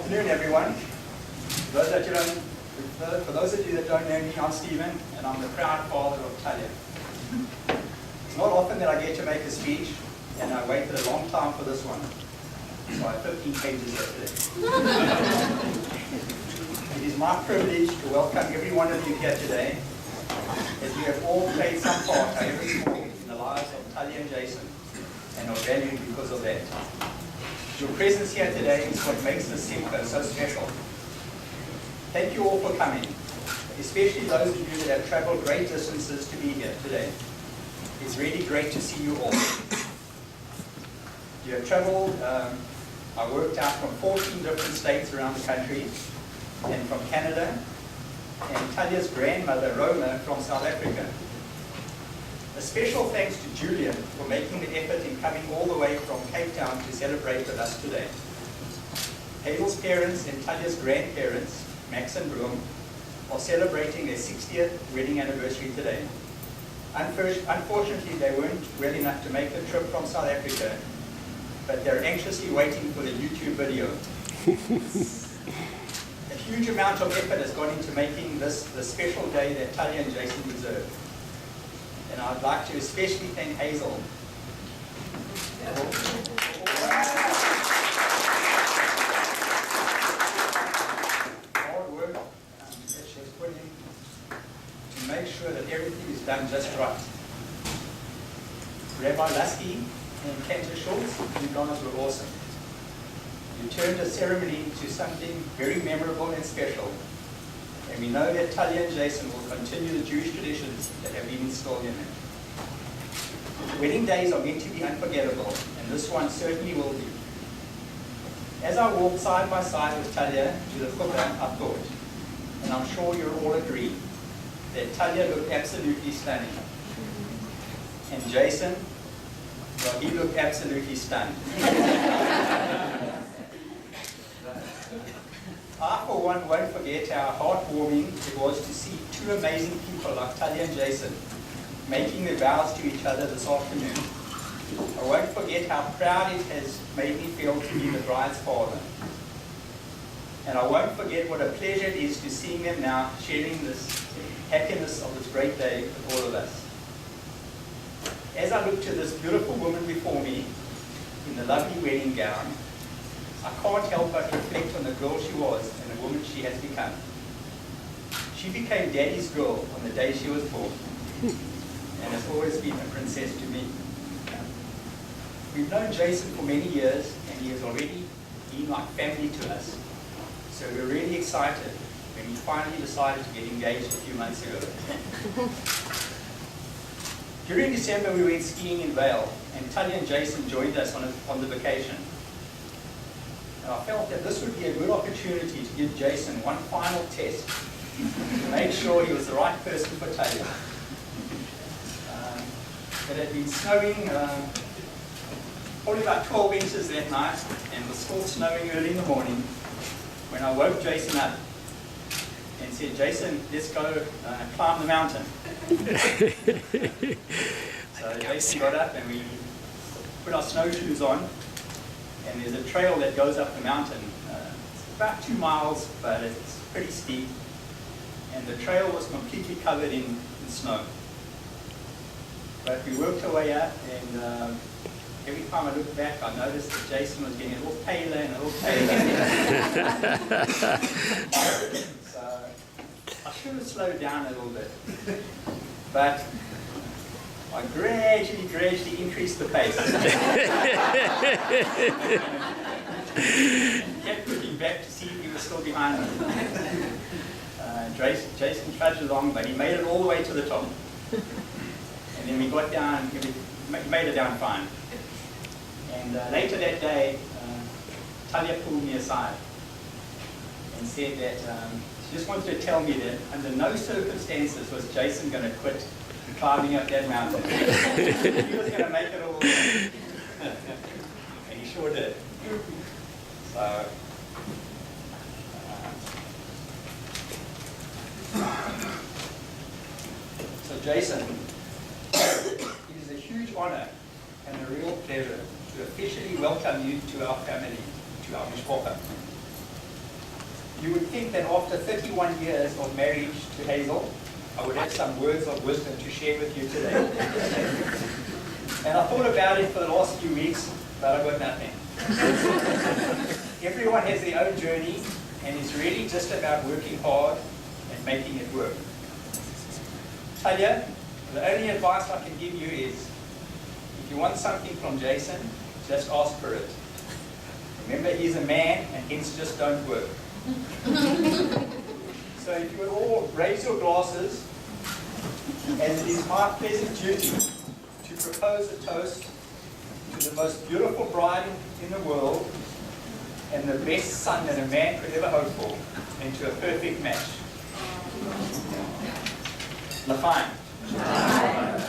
afternoon, everyone. For those of you that don't know me, I'm Stephen, and I'm the proud father of Talia. It's not often that I get to make a speech, and I waited a long time for this one. So I have 15 pages yesterday. It is my privilege to welcome every one of you here today, as you have all played some part, however small, in the lives of Talia and Jason, and are valued because of that. Your presence here today is what makes this Simcha so special. Thank you all for coming, especially those of you that have traveled great distances to be here today. It's really great to see you all. You have traveled, I worked out from 14 different states around the country, and from Canada, and Talia's grandmother, Roma, from South Africa. A special thanks to Julian for making the effort in coming all the way from Cape Town to celebrate with us today. Hazel's parents and Talia's grandparents, Max and Bloom, are celebrating their 60th wedding anniversary today. Unfortunately, they weren't well enough to make the trip from South Africa, but they're anxiously waiting for the YouTube video. A huge amount of effort has gone into making this the special day that Talia and Jason deserve. And I'd like to especially thank Hazel. Hard work that she has put in to make sure that everything is done just right. Rabbi Lasky and Cantor Schultz, you guys were awesome. You turned the ceremony into something very memorable and special. And we know that Talia and Jason will continue the Jewish traditions that have been installed in them. Wedding days are meant to be unforgettable, and this one certainly will be. As I walked side by side with Talia to the chuppah, I thought, and I'm sure you'll all agree, that Talia looked absolutely stunning. And Jason, well, he looked absolutely stunned. I, for one, won't forget how heartwarming it was to see two amazing people like Talia and Jason making their vows to each other this afternoon. I won't forget how proud it has made me feel to be the bride's father. And I won't forget what a pleasure it is to see them now sharing this happiness of this great day with all of us. As I look to this beautiful woman before me in the lovely wedding gown, I can't help but reflect on the girl she was and the woman she has become. She became Daddy's girl on the day she was born, and has always been a princess to me. We've known Jason for many years, and he has already been like family to us. So we're really excited when he finally decided to get engaged a few months ago. During December, we went skiing in Vail, and Talia and Jason joined us on the vacation. And I felt that this would be a good opportunity to give Jason one final test to make sure he was the right person for Talia. It had been snowing probably about 12 inches that night, and it was still snowing early in the morning when I woke Jason up and said, "Jason, let's go climb the mountain." So Jason got up and we put our snowshoes on, and there's a trail that goes up the mountain. It's about 2 miles, but it's pretty steep, and the trail was completely covered in snow. But we worked our way up, and every time I looked back, I noticed that Jason was getting a little paler and a little paler. So I should have slowed down a little bit. But I gradually increased the pace. Kept looking back to see if he was still behind me. Jason trudged along, but he made it all the way to the top. And then we got down, we made it down fine. And later that day, Talia pulled me aside and said that she just wanted to tell me that under no circumstances was Jason going to quit climbing up that mountain. He was going to make it all the way. And he sure did. So Jason, it is a huge honor and a real pleasure to officially welcome you to our family, to our mishpocha. You would think that after 31 years of marriage to Hazel, I would have some words of wisdom to share with you today. And I thought about it for the last few weeks, but I got nothing. Everyone has their own journey, and it's really just about working hard and making it work. Talia, the only advice I can give you is, if you want something from Jason, just ask for it. Remember, he's a man, and hence just don't work. So if you would all raise your glasses, as it is my pleasant duty to propose a toast to the most beautiful bride in the world and the best son that a man could ever hope for, and to a perfect match. Lafine. Aye.